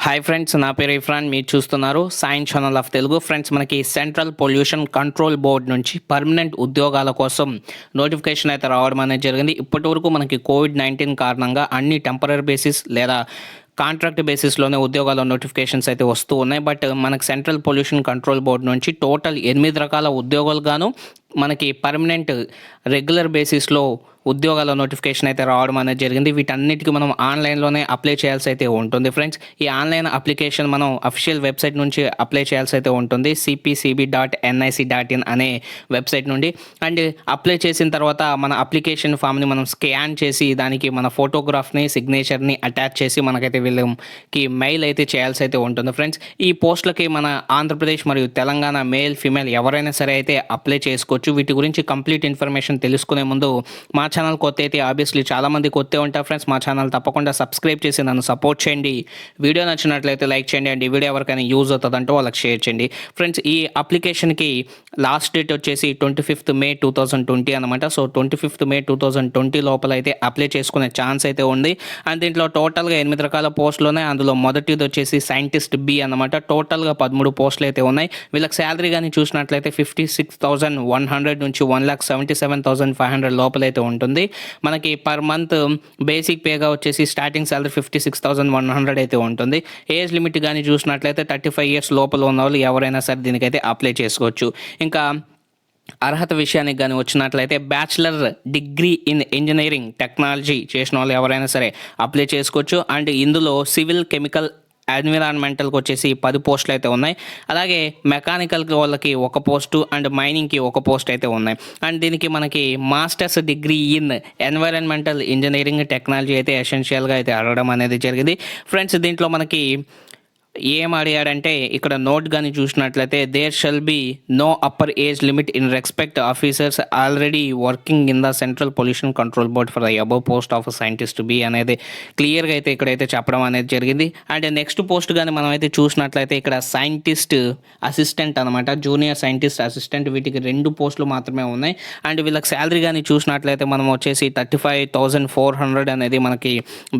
Hi friends, నా పేరు ఇఫ్రాన్. మీరు చూస్తున్నారు science channel of Telugu. Friends, మనకి సెంట్రల్ పొల్యూషన్ కంట్రోల్ బోర్డ్ నుంచి పర్మనెంట్ ఉద్యోగాల కోసం నోటిఫికేషన్ అయితే రావడం అనేది జరిగింది. ఇప్పటి వరకు మనకి కోవిడ్-19 కారణంగా అన్ని టెంపరరీ బేసిస్ లేదా కాంట్రాక్ట్ బేసిస్లోనే ఉద్యోగాల నోటిఫికేషన్స్ అయితే వస్తూ ఉన్నాయి. బట్ మనకు సెంట్రల్ పొల్యూషన్ కంట్రోల్ బోర్డ్ నుంచి టోటల్ 8 రకాల ఉద్యోగాలు గాను మనకి పర్మనెంట్ రెగ్యులర్ బేసిస్లో ఉద్యోగాల నోటిఫికేషన్ అయితే రావడం అనేది జరిగింది. వీటన్నిటికీ మనం ఆన్లైన్లోనే అప్లై చేయాల్సి అయితే ఉంటుంది ఫ్రెండ్స్. ఈ ఆన్లైన్ అప్లికేషన్ మనం అఫీషియల్ వెబ్సైట్ నుంచి అప్లై చేయాల్సి అయితే ఉంటుంది, cpcb.nic.in అనే వెబ్సైట్ నుండి. అండ్ అప్లై చేసిన తర్వాత మన అప్లికేషన్ ఫామ్ని మనం స్కాన్ చేసి దానికి మన ఫోటోగ్రాఫ్ని, సిగ్నేచర్ని అటాచ్ చేసి మనకైతే వీళ్ళకి మెయిల్ అయితే చేయాల్సి అయితే ఉంటుంది ఫ్రెండ్స్. ఈ పోస్టులకి మన ఆంధ్రప్రదేశ్ మరియు తెలంగాణ మేల్ ఫీమేల్ ఎవరైనా సరే అయితే అప్లై చేసుకోవచ్చు. వీటి గురించి కంప్లీట్ ఇన్ఫర్మేషన్ తెలుసుకునే ముందు మా ఛానల్ కొత్త అయితే ఆబ్వియస్లీ చాలామంది కొత్త ఉంటారు ఫ్రెండ్స్. మా ఛానల్ తప్పకుండా సబ్స్క్రైబ్ చేసి నన్ను సపోర్ట్ చేయండి. వీడియో నచ్చినట్లయితే లైక్ చేయండి అండ్ ఈ వీడియో ఎవరికైనా యూజ్ అవుతుందంటూ వాళ్ళకి షేర్ చేయండి ఫ్రెండ్స్. ఈ అప్లికేషన్కి లాస్ట్ డేట్ వచ్చేసి 25th May 2020 అనమాట. సో 25th May 2020 లోపల అయితే అప్లై చేసుకునే ఛాన్స్ అయితే ఉంది. అండ్ దీంట్లో టోటల్గా 8 రకాల పోస్టులు ఉన్నాయి. అందులో మొదటిది వచ్చేసి సైంటిస్ట్ బి అనమాట. టోటల్గా 13 పోస్టులు అయితే ఉన్నాయి. వీళ్ళకి శాలరీ కానీ చూసినట్లయితే 56,100 నుంచి 1,77,500 లోపలైతే ఉంటుంది. మనకి పర్ మంత్ బేసిక్ పేగా వచ్చేసి స్టార్టింగ్ శాలరీ 56,100 అయితే ఉంటుంది. ఏజ్ లిమిట్ కానీ చూసినట్లయితే 35 years లోపల ఉన్న వాళ్ళు ఎవరైనా సరే దీనికైతే అప్లై చేసుకోవచ్చు. ఇంకా అర్హత విషయానికి కానీ వచ్చినట్లయితే bachelor degree in engineering technology చేసిన వాళ్ళు ఎవరైనా సరే అప్లై చేసుకోవచ్చు. అండ్ ఇందులో సివిల్, కెమికల్, ఎన్విరాన్మెంటల్కి వచ్చేసి 10 పోస్టులు అయితే ఉన్నాయి. అలాగే మెకానికల్కి వాళ్ళకి 1 పోస్టు అండ్ మైనింగ్కి 1 పోస్ట్ అయితే ఉన్నాయి. అండ్ దీనికి మనకి masters degree in environmental engineering technology అయితే ఎసెన్షియల్గా అయితే అడగడం అనేది జరిగింది ఫ్రెండ్స్. దీంట్లో మనకి ఏం అడిగాడంటే ఇక్కడ నోట్ కానీ చూసినట్లయితే there shall be no upper age limit in respect officers already working in the central pollution control board for the above post of scientist B అనేది క్లియర్గా అయితే ఇక్కడైతే చెప్పడం అనేది జరిగింది. అండ్ నెక్స్ట్ పోస్ట్ కానీ మనం అయితే చూసినట్లయితే ఇక్కడ సైంటిస్ట్ అసిస్టెంట్ అనమాట, జూనియర్ సైంటిస్ట్ అసిస్టెంట్, వీటికి 2 పోస్టులు మాత్రమే ఉన్నాయి. అండ్ వీళ్ళకి శాలరీ కానీ చూసినట్లయితే మనం వచ్చేసి 35,400 అనేది మనకి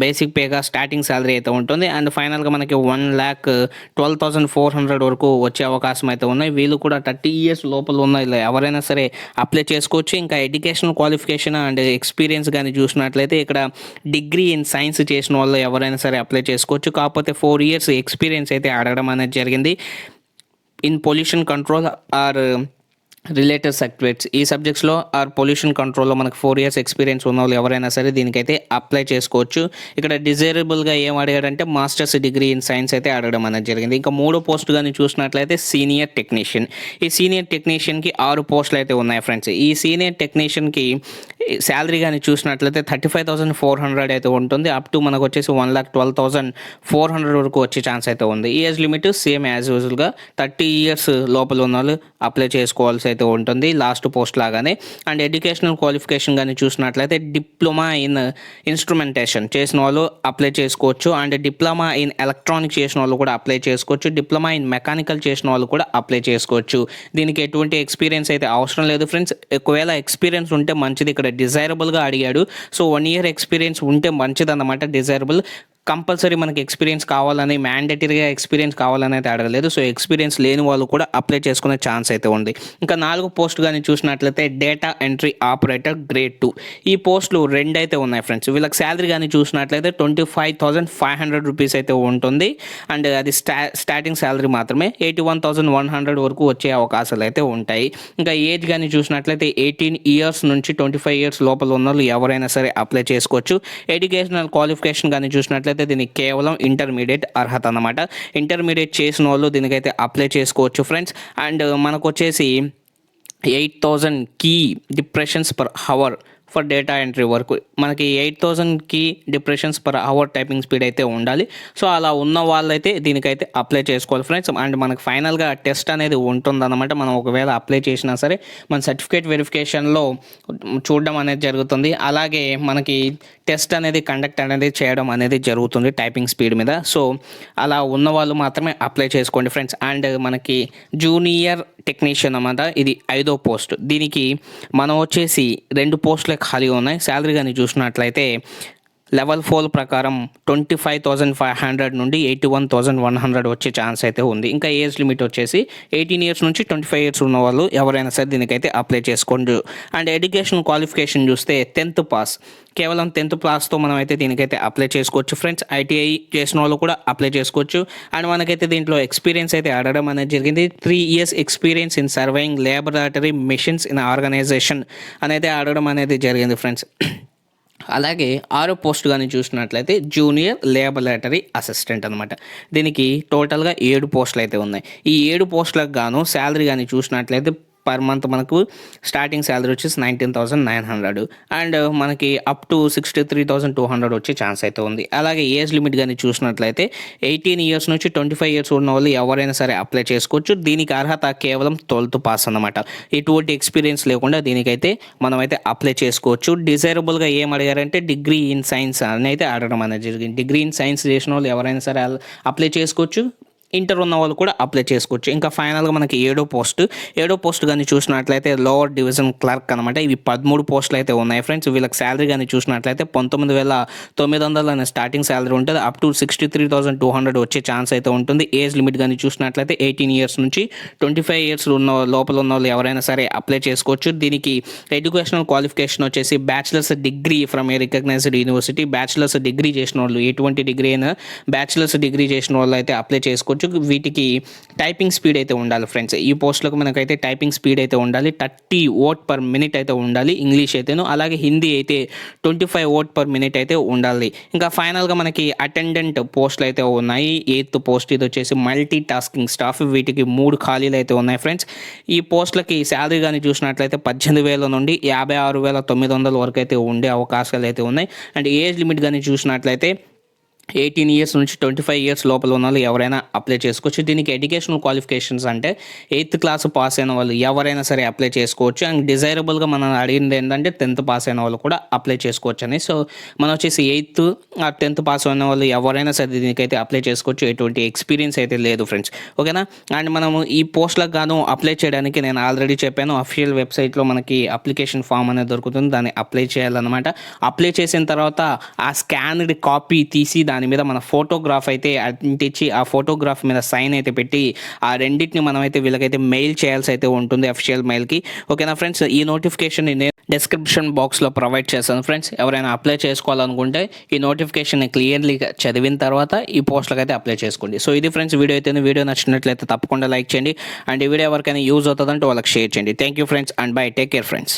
బేసిక్ పేగా స్టార్టింగ్ శాలరీ అయితే ఉంటుంది. అండ్ ఫైనల్గా మనకి 1,12,400 వరకు వచ్చే అవకాశం అయితే ఉన్నాయి. వీళ్ళు కూడా 30 years లోపల ఉన్న ఇలా ఎవరైనా సరే అప్లై చేసుకోవచ్చు. ఇంకా ఎడ్యుకేషనల్ క్వాలిఫికేషన్ అండ్ ఎక్స్పీరియన్స్ కానీ చూసినట్లయితే ఇక్కడ డిగ్రీ ఇన్ సైన్స్ చేసిన వాళ్ళు ఎవరైనా సరే అప్లై చేసుకోవచ్చు. కాకపోతే 4 years ఎక్స్పీరియన్స్ అయితే అడగడం అనేది జరిగింది in pollution control are related subjects. ఈ సబ్జెక్ట్స్లో ఆర్ పొల్యూషన్ కంట్రోల్లో మనకు 4 years ఎక్స్పీరియన్స్ ఉన్న వాళ్ళు ఎవరైనా సరే దీనికైతే అప్లై చేసుకోవచ్చు. ఇక్కడ డిజైరబుల్గా ఏం అడిగాడంటే మాస్టర్స్ డిగ్రీ ఇన్ సైన్స్ అయితే అడగడం అనేది జరిగింది. ఇంకా 3 పోస్టు కానీ చూసినట్లయితే సీనియర్ టెక్నీషియన్. ఈ సీనియర్ టెక్నీషియన్కి 6 పోస్టులు అయితే ఉన్నాయి ఫ్రెండ్స్. ఈ సీనియర్ టెక్నీషియన్కి శాలరీ కానీ చూసినట్లయితే 35,400 అయితే ఉంటుంది. అప్ టు మనకు వచ్చేసి 1,12,400 వరకు వచ్చే ఛాన్స్ అయితే ఉంది. ఈ ఏజ్ లిమిట్ సేమ్ యాజ్ యూజువల్గా 30 years లోపల ఉన్న వాళ్ళు అప్లై చేసుకోవాల్సి అయితే ఉంటుంది లాస్ట్ పోస్ట్ లాగానే. అండ్ ఎడ్యుకేషనల్ క్వాలిఫికేషన్ కానీ చూసినట్లయితే డిప్లొమా ఇన్ ఇన్స్ట్రుమెంటేషన్ చేసిన వాళ్ళు అప్లై చేసుకోవచ్చు. అండ్ డిప్లొమా ఇన్ ఎలక్ట్రానిక్ చేసిన వాళ్ళు కూడా అప్లై చేసుకోవచ్చు. డిప్లొమా ఇన్ మెకానికల్ చేసిన వాళ్ళు కూడా అప్లై చేసుకోవచ్చు. దీనికి ఎటువంటి ఎక్స్పీరియన్స్ అయితే అవసరం లేదు ఫ్రెండ్స్. ఒకవేళ ఎక్స్పీరియన్స్ ఉంటే మంచిది. ఇక్కడ డిజైరబుల్గా అడిగాడు. సో 1 year ఎక్స్పీరియన్స్ ఉంటే మంచిది అన్నమాట. డిజైరబుల్ కంపల్సరీ మనకి ఎక్స్పీరియన్స్ కావాలని, మ్యాండేటరీగా ఎక్స్పీరియన్స్ కావాలని అయితే అడగలేదు. సో ఎక్స్పీరియన్స్ లేని వాళ్ళు కూడా అప్లై చేసుకునే ఛాన్స్ అయితే ఉంది. ఇంకా 4 పోస్ట్ కానీ చూసినట్లయితే డేటా ఎంట్రీ ఆపరేటర్ గ్రేడ్ 2. ఈ పోస్టులు 2 అయితే ఉన్నాయి ఫ్రెండ్స్. వీళ్ళకి శాలరీ కానీ చూసినట్లయితే 25,500 రూపీస్ అయితే ఉంటుంది. అండ్ అది స్టార్టింగ్ శాలరీ మాత్రమే. 81,100 వరకు వచ్చే అవకాశాలు అయితే ఉంటాయి. ఇంకా ఏజ్ కానీ చూసినట్లయితే 18 years నుంచి 25 years లోపల ఉన్న వాళ్ళు ఎవరైనా సరే అప్లై చేసుకోవచ్చు. ఎడ్యుకేషనల్ క్వాలిఫికేషన్ కానీ చూసినట్లయితే దీనికి కేవలం ఇంటర్మీడియట్ అర్హత అన్నమాట. ఇంటర్మీడియట్ చేసిన వాళ్ళు దీనికైతే అప్లై చేసుకోవచ్చు ఫ్రెండ్స్. అండ్ మనకు వచ్చేసి 8,000 key depressions per hour for data entry వరకు మనకి 8,000 key depressions per hour typing speed అయితే ఉండాలి. సో అలా ఉన్న వాళ్ళైతే దీనికైతే అప్లై చేసుకోవాలి ఫ్రెండ్స్. అండ్ మనకు ఫైనల్గా టెస్ట్ అనేది ఉంటుందన్నమాట. మనం ఒకవేళ అప్లై చేసినా సరే మన సర్టిఫికేట్ వెరిఫికేషన్లో చూడడం అనేది జరుగుతుంది. అలాగే మనకి టెస్ట్ అనేది కండక్ట్ అనేది చేయడం అనేది జరుగుతుంది టైపింగ్ స్పీడ్ మీద. సో అలా ఉన్న వాళ్ళు మాత్రమే అప్లై చేసుకోండి ఫ్రెండ్స్. అండ్ మనకి జూనియర్ టెక్నీషియన్ అన్నమాట, ఇది 5వ పోస్ట్. దీనికి మనం వచ్చేసి 2 పోస్టులే ఖాళీ ఉన్నాయి. శాలరీ కానీ చూసినట్లయితే లెవెల్ 4 ప్రకారం 25,500 నుండి 81,100 వచ్చే ఛాన్స్ అయితే ఉంది. ఇంకా ఏజ్ లిమిట్ వచ్చేసి 18 ఇయర్స్ నుంచి 25 ఇయర్స్ ఉన్న వాళ్ళు ఎవరైనా సరే దీనికైతే అప్లై చేసుకోండి. అండ్ ఎడ్యుకేషన్ క్వాలిఫికేషన్ చూస్తే 10th పాస్, కేవలం 10th పాస్తో మనం అయితే దీనికైతే అప్లై చేసుకోవచ్చు ఫ్రెండ్స్. ఐటీఐ చేసిన వాళ్ళు కూడా అప్లై చేసుకోవచ్చు. అండ్ మనకైతే దీంట్లో ఎక్స్పీరియన్స్ అయితే అడగడం అనేది జరిగింది. 3 years experience in surveying laboratory machines in organisation అనేది అడగడం అనేది జరిగింది ఫ్రెండ్స్. అలాగే 6వ పోస్ట్ కానీ చూసినట్లయితే జూనియర్ ల్యాబొరేటరీ అసిస్టెంట్ అనమాట. దీనికి టోటల్గా 7 పోస్టులు అయితే ఉన్నాయి. ఈ 7 పోస్టులకు గాను శాలరీ కానీ చూసినట్లయితే పర్ మంత్ మనకు స్టార్టింగ్ శాలరీ వచ్చేసి 19,900 అండ్ మనకి అప్ టు 63,200 వచ్చే ఛాన్స్ అయితే ఉంది. అలాగే ఏజ్ లిమిట్ కానీ చూసినట్లయితే 18 ఇయర్స్ నుంచి 25 ఇయర్స్ ఉన్న వాళ్ళు ఎవరైనా సరే అప్లై చేసుకోవచ్చు. దీనికి అర్హత కేవలం 12th పాస్ అనమాట. ఎటువంటి ఎక్స్పీరియన్స్ లేకుండా దీనికైతే మనమైతే అప్లై చేసుకోవచ్చు. డిజైరబుల్గా ఏం అడిగారంటే డిగ్రీ ఇన్ సైన్స్ అని అయితే అడగడం అనేది జరిగింది. డిగ్రీ ఇన్ సైన్స్ చేసిన వాళ్ళు ఎవరైనా సరే అప్లై చేసుకోవచ్చు. ఇంటర్ ఉన్న వాళ్ళు కూడా అప్లై చేసుకోవచ్చు. ఇంకా ఫైనల్గా మనకి 7వ పోస్ట్ కానీ చూసినట్లయితే లోవర్ డివిజన్ క్లర్క్ అనమాట. ఇవి 13 పోస్టులు అయితే ఉన్నాయి ఫ్రెండ్స్. వీళ్ళకి శాలరీ కానీ చూసినట్లయితే 19,900 అనే స్టార్టింగ్ శాలరీ ఉంటుంది. అప్ టు 63,200 వచ్చే ఛాన్స్ అయితే ఉంటుంది. ఏజ్ లిమిట్ కానీ చూసినట్లయితే 18 ఇయర్స్ నుంచి 25 ఇయర్స్ ఉన్న లోపల ఉన్న వాళ్ళు ఎవరైనా సరే అప్లై చేసుకోవచ్చు. దీనికి ఎడ్యుకేషనల్ క్వాలిఫికేషన్ వచ్చేసి bachelor's degree from a recognised university. Bachelor's degree చేసిన వాళ్ళు, ఎటువంటి డిగ్రీ అయినా బ్యాచిలర్స్ డిగ్రీ చేసిన వాళ్ళు అయితే అప్లై చేసుకోవచ్చు. వీటికి టైపింగ్ స్పీడ్ అయితే ఉండాలి ఫ్రెండ్స్. ఈ పోస్టులకు మనకైతే టైపింగ్ స్పీడ్ అయితే ఉండాలి. 30 వర్డ్ పర్ మినిట్ అయితే ఉండాలి ఇంగ్లీష్ అయితేను. అలాగే హిందీ అయితే 25 వర్డ్ పర్ మినిట్ అయితే ఉండాలి. ఇంకా ఫైనల్గా మనకి అటెండెంట్ పోస్టులు అయితే ఉన్నాయి. 8th పోస్ట్ ఇది వచ్చేసి మల్టీ టాస్కింగ్ స్టాఫ్. వీటికి 3 ఖాళీలు అయితే ఉన్నాయి ఫ్రెండ్స్. ఈ పోస్టులకి శాలరీ కానీ చూసినట్లయితే 18,000 నుండి 56,900 వరకు అయితే ఉండే అవకాశాలు అయితే ఉన్నాయి. అండ్ ఏజ్ లిమిట్ కానీ చూసినట్లయితే 18 ఇయర్స్ నుంచి 25 ఇయర్స్ లోపల ఉన్న వాళ్ళు ఎవరైనా అప్లై చేసుకోవచ్చు. దీనికి ఎడ్యుకేషనల్ క్వాలిఫికేషన్స్ అంటే 8th క్లాస్ పాస్ అయిన వాళ్ళు ఎవరైనా సరే అప్లై చేసుకోవచ్చు. అండ్ డిజైరబుల్గా మనం అడిగింది ఏంటంటే 10th పాస్ అయిన వాళ్ళు కూడా అప్లై చేసుకోవచ్చు అని. సో మనం వచ్చేసి 8th ఆ 10th పాస్ అయిన వాళ్ళు ఎవరైనా సరే దీనికైతే అప్లై చేసుకోవచ్చు. ఎటువంటి ఎక్స్పీరియన్స్ అయితే లేదు ఫ్రెండ్స్, ఓకేనా. అండ్ మనము ఈ పోస్టులకు గాను అప్లై చేయడానికి నేను ఆల్రెడీ చెప్పాను, అఫీషియల్ వెబ్సైట్లో మనకి అప్లికేషన్ ఫామ్ అనేది దొరుకుతుంది. దాన్ని అప్లై చేయాలన్నమాట. అప్లై చేసిన తర్వాత ఆ స్కాన్డ్ కాపీ తీసి దాని మీద మన ఫోటోగ్రాఫ్ అయితే అంటించి ఆ ఫోటోగ్రాఫ్ మీద సైన్ అయితే పెట్టి ఆ రెండింటిని మనమైతే వీళ్ళకైతే మెయిల్ చేయాల్సి అయితే ఉంటుంది అఫీషియల్ మెయిల్కి, ఓకేనా ఫ్రెండ్స్. ఈ నోటిఫికేషన్ నేను డిస్క్రిప్షన్ బాక్స్లో ప్రొవైడ్ చేస్తాను ఫ్రెండ్స్. ఎవరైనా అప్లై చేసుకోవాలనుకుంటే ఈ నోటిఫికేషన్ క్లియర్లీగా చదివిన తర్వాత ఈ పోస్టులకు అయితే అప్లై చేసుకోండి. సో ఇది ఫ్రెండ్స్ వీడియో అయితే. వీడియో నచ్చినట్లయితే తప్పకుండా లైక్ చేయండి. అండ్ ఈ వీడియో ఎవరికైనా యూజ్ అవుతుందంటే వాళ్ళకి షేర్ చేయండి. Thank you friends and by. Take care friends.